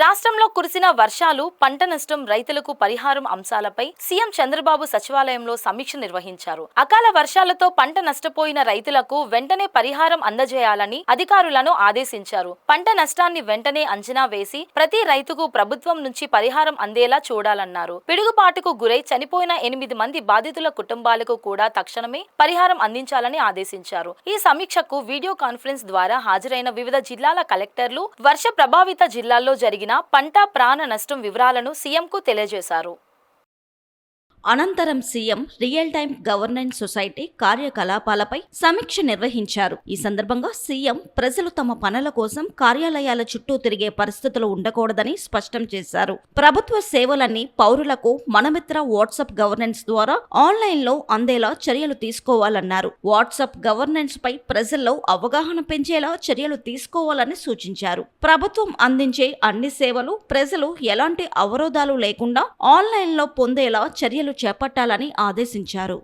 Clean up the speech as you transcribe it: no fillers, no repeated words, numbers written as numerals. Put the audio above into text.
రాష్ట్రంలో కురిసిన వర్షాలు, పంట నష్టం, రైతులకు పరిహారం అంశాలపై సీఎం చంద్రబాబు సచివాలయంలో సమీక్ష నిర్వహించారు. అకాల వర్షాలతో పంట నష్టపోయిన రైతులకు వెంటనే పరిహారం అందజేయాలని అధికారులను ఆదేశించారు. పంట నష్టాన్ని వెంటనే అంచనా వేసి ప్రతి రైతుకు ప్రభుత్వం నుంచి పరిహారం అందేలా చూడాలన్నారు. పిడుగుపాటుకు గురై చనిపోయిన 8 మంది బాధితుల కుటుంబాలకు కూడా తక్షణమే పరిహారం అందించాలని ఆదేశించారు. ఈ సమీక్షకు వీడియో కాన్ఫరెన్స్ ద్వారా హాజరైన వివిధ జిల్లాల కలెక్టర్లు వర్ష ప్రభావిత జిల్లాల్లో జరిగిన పంట ప్రాణ నష్టం వివరాలను సీఎంకు తెలియజేశారు. అనంతరం CM real time governance society కార్యకలాపాలపై సమీక్ష నిర్వహించారు. ఈ సందర్భంగా సీఎం ప్రజలు తమ పనుల కోసం కార్యాలయాల చుట్టూ తిరిగే పరిస్థితులు ఉండకూడదని స్పష్టం చేశారు. ప్రభుత్వ సేవలన్నీ పౌరులకు మనమిత్ర వాట్సాప్ గవర్నెన్స్ ద్వారా ఆన్లైన్లో అందేలా చర్యలు తీసుకోవాలన్నారు. వాట్సాప్ గవర్నెన్స్ పై ప్రజల్లో అవగాహన పెంచేలా చర్యలు తీసుకోవాలని సూచించారు. ప్రభుత్వం అందించే అన్ని సేవలు ప్రజలు ఎలాంటి అవరోధాలు లేకుండా ఆన్లైన్లో పొందేలా చర్యలు చేపట్టాలని ఆదేశించారు.